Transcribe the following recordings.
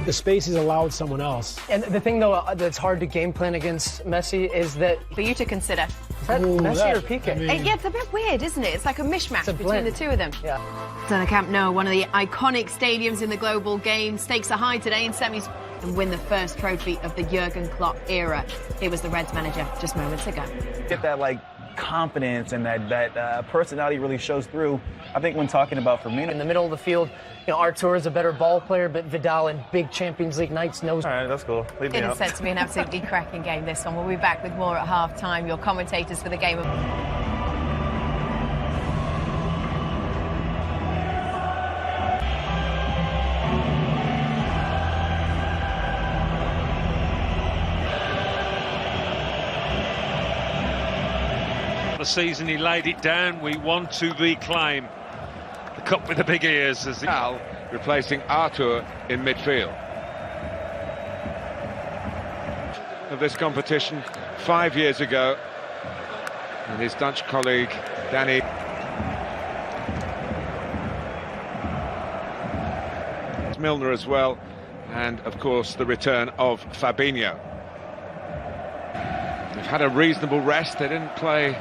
the space he's allowed someone else. And the thing, though, that's hard to game plan against Messi is that... For you to consider. Is that Messi or Piqué? I mean, Yeah, it's a bit weird, isn't it? It's like a mishmash between blend. the two of them. Yeah. So the Camp Nou, one of the iconic stadiums in the global game, stakes are high today in semis and win the first trophy of the Jurgen Klopp era. Here was the Reds manager just moments ago. Get that, like, confidence and that personality really shows through, I think, when talking about Firmino. In the middle of the field, you know, Artur is a better ball player, but Vidal in big Champions League nights knows. All right, that's cool. Leave me It is out. set to be an absolutely cracking game, this one. We'll be back with more at half-time. Your commentators for the game. The season he laid it down. We want to reclaim the cup with the big ears as Al replacing Artur in midfield of this competition 5 years ago, and his Dutch colleague Danny Milner as well, and of course the return of Fabinho. They've had a reasonable rest. They didn't play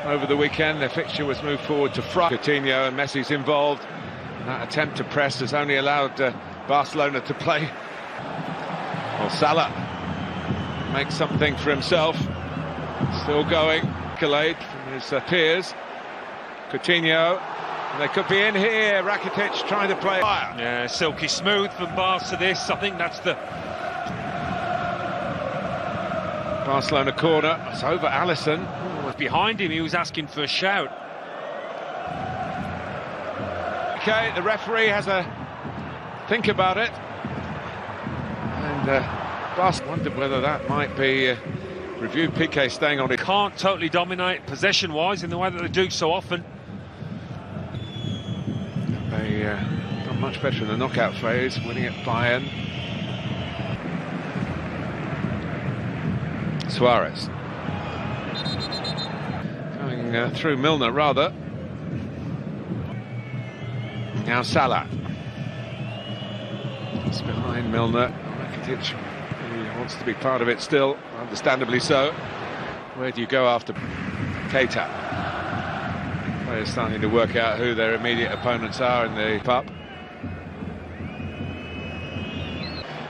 over the weekend. Their fixture was moved forward to Friday. Coutinho and Messi's involved. That attempt to press has only allowed Barcelona to play. Well, Salah makes something for himself. Still going. Accolade from his peers. Coutinho. And they could be in here. Rakitic trying to play. yeah, silky smooth from Barca this. I think that's the Barcelona corner. It's over Alisson. was behind him. He was asking for a shout. Okay, the referee has a think about it, and Barca wondered whether that might be reviewed. Piqué staying on it. Can't totally dominate possession-wise in the way that they do so often. They done much better in the knockout phase, winning at Bayern. Suarez going through Milner, rather. Now Salah. It's behind Milner. Rakitic, he wants to be part of it still, understandably so. Where do you go after Keita? Players starting to work out who their immediate opponents are in the pup.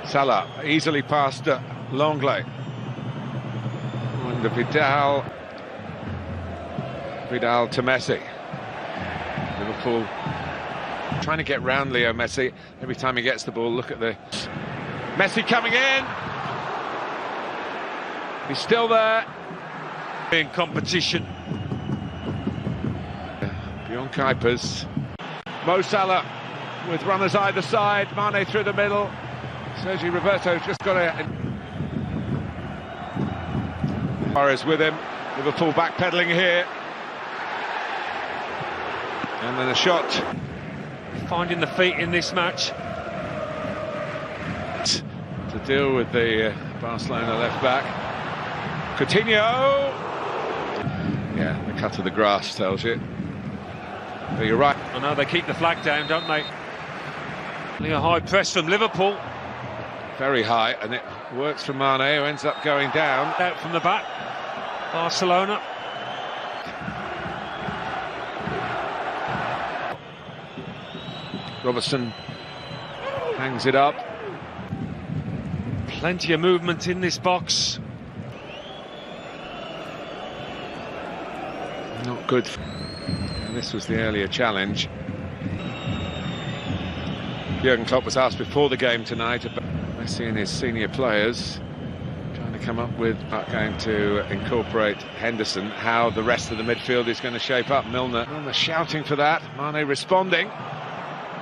Salah easily past Longley. And Vidal to Messi. Liverpool trying to get round Leo Messi. Every time he gets the ball, look at the... Messi coming in. He's still there. In competition. Beyond Kuipers. Mo Salah with runners either side. Mane through the middle. Sergi Roberto's just got a... Suarez with him. Liverpool backpedaling here. And then a shot. Finding the feet in this match. To deal with the Barcelona left back. Coutinho. Yeah, the cut of the grass tells you. But you're right. I know they keep the flag down, don't they? A high press from Liverpool. Very high, and it works for Mane, who ends up going down. Out from the back. Barcelona. Robertson hangs it up. Plenty of movement in this box. Not good. And this was the earlier challenge. Jurgen Klopp was asked before the game tonight about Messi and his senior players, trying to come up with going to incorporate Henderson, how the rest of the midfield is going to shape up. Milner shouting for that. Mane responding.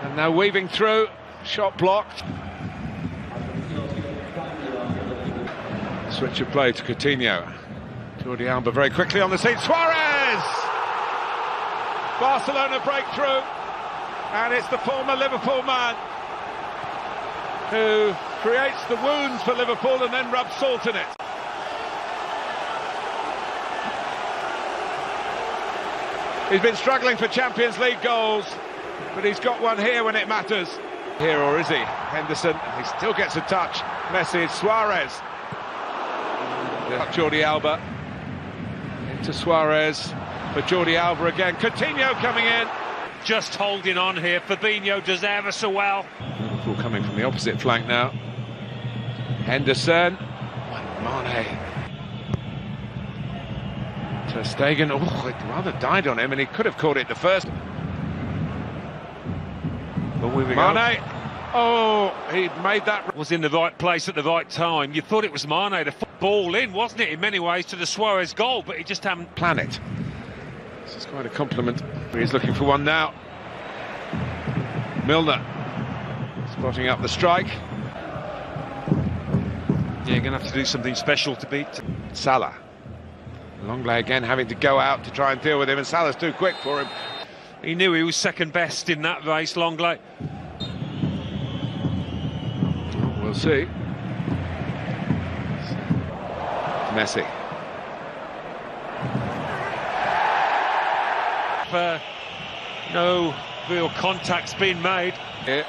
And now weaving through, shot blocked. Switch of play to Coutinho. Jordi Alba very quickly on the scene. Suarez! Barcelona breakthrough. And it's the former Liverpool man who creates the wounds for Liverpool and then rubs salt in it. He's been struggling for Champions League goals, but he's got one here when it matters. Here, or is he? Henderson, he still gets a touch. Messi, Suarez. Jordi Alba. Into Suarez. For Jordi Alba again. Coutinho coming in. Just holding on here. Fabinho does ever so well. Liverpool coming from the opposite flank now. Henderson. Mane. Ter Stegen. Oh, it rather died on him, and he could have caught it the first. Mane. Oh, he made that. Was in the right place at the right time. You thought it was Mane to ball in, wasn't it, in many ways, to the Suarez goal, but he just hadn't. Planet. This is quite a compliment. He's looking for one now. Milner. Spotting up the strike. Yeah, you're going to have to do something special to beat Salah. Longley again having to go out to try and deal with him, and Salah's too quick for him. He knew he was second best in that race, Longley. Well, we'll see. Messi. No real contact's been made. Yeah.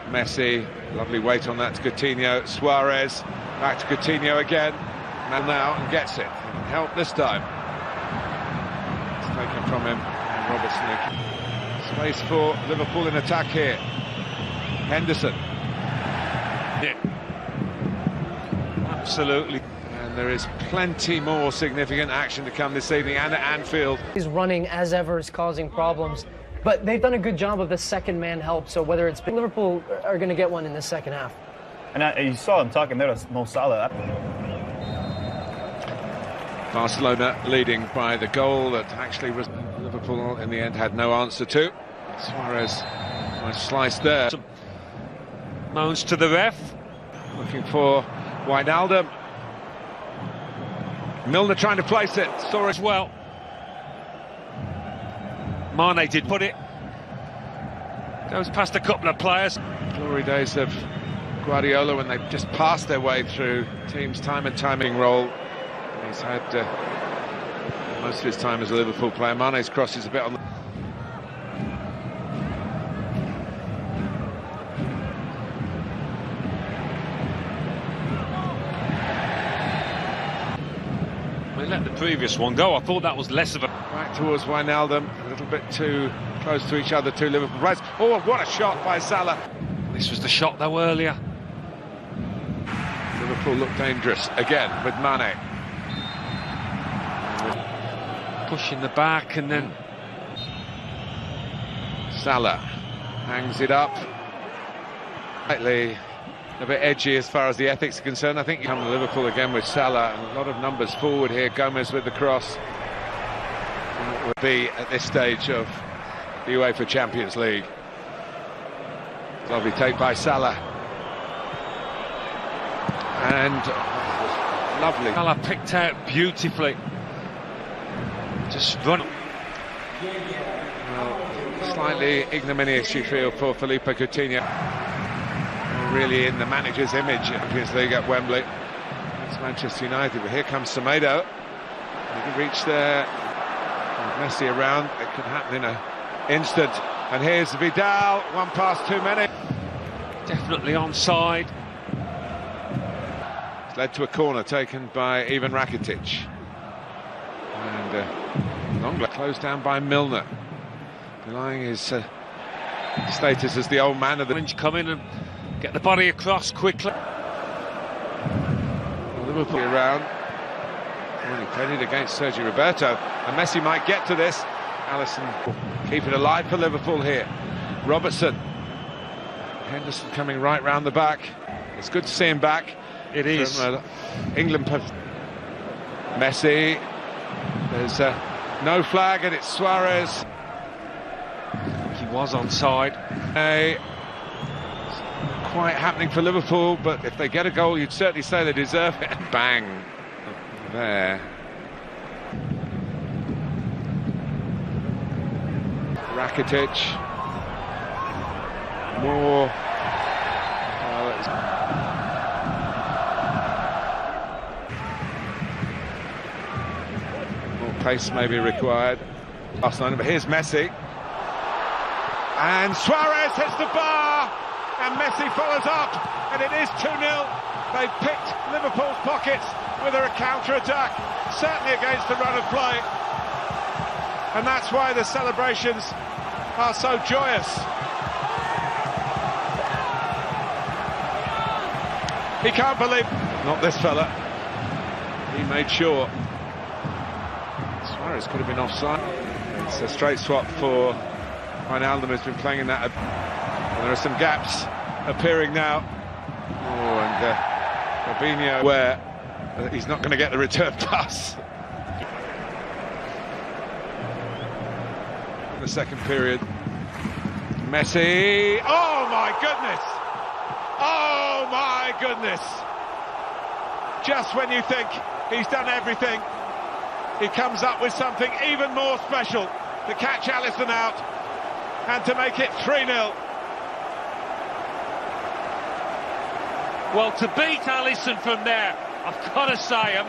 Messi, lovely weight on that to Coutinho. Suarez, back to Coutinho again. Man now and gets it. Help this time. It's taken from him. And Robertson. Space for Liverpool in attack here. Henderson. Yeah. Absolutely. And there is plenty more significant action to come this evening and at Anfield. He's running as ever, is causing problems. But they've done a good job of the second man help, so whether it's Liverpool are going to get one in the second half. And you saw him talking there to Mo Salah. Barcelona leading by the goal that actually was Liverpool in the end had no answer to. Suarez was sliced there. Some moans to the ref. Looking for Wijnaldum. Milner trying to place it. Saw as well. Mane did put it. Goes past a couple of players. Glory days of Guardiola when they just passed their way through teams time and timing role. He's had most of his time as a Liverpool player. Mane's cross is a bit on the... They let the previous one go. I thought that was less of a... Back towards Wijnaldum, a little bit too close to each other, two Liverpool players. Oh, what a shot by Salah. This was the shot though earlier. Liverpool look dangerous again with Mane. Pushing the back and then... Salah hangs it up. Slightly a bit edgy as far as the ethics are concerned. I think you come to Liverpool again with Salah. A lot of numbers forward here. Gomez with the cross. It would be at this stage of the UEFA Champions League. Lovely take by Salah. And lovely. Salah picked out beautifully. Just run. Well, slightly ignominious, you feel, for Felipe Coutinho. Really in the manager's image in Champions League at Wembley. It's Manchester United, but here comes Semedo. He can reach there. Messi around, it could happen in an instant. And here's Vidal, one pass too many. Definitely onside. It's led to a corner taken by Ivan Rakitic. And Longley closed down by Milner, denying his status as the old man of the... Come in and get the body across quickly. Liverpool around. Really headed against Sergio Roberto, and Messi might get to this. Alisson keep it alive for Liverpool here. Robertson. Henderson coming right round the back. It's good to see him back. It is. England. Messi. There's no flag, and it's Suarez. He was onside. Quite happening for Liverpool, but if they get a goal, you'd certainly say they deserve it. Bang. There. Rakitic. More. More pace may be required. Barcelona, but here's Messi. And Suarez hits the bar, and Messi follows up, and it is 2-0. They've picked Liverpool's pockets with a counter-attack, certainly against the run of play. And that's why the celebrations are so joyous. He can't believe... Not this fella. He made sure. Suarez could have been offside. It's a straight swap for Wijnaldum, who's been playing in that. And there are some gaps appearing now. Oh, and Fabinho, where he's not going to get the return pass. In the second period, Messi. Oh my goodness! Oh my goodness! Just when you think he's done everything, he comes up with something even more special to catch Alisson out and to make it 3-0. Well, to beat Alisson from there, I've got to say,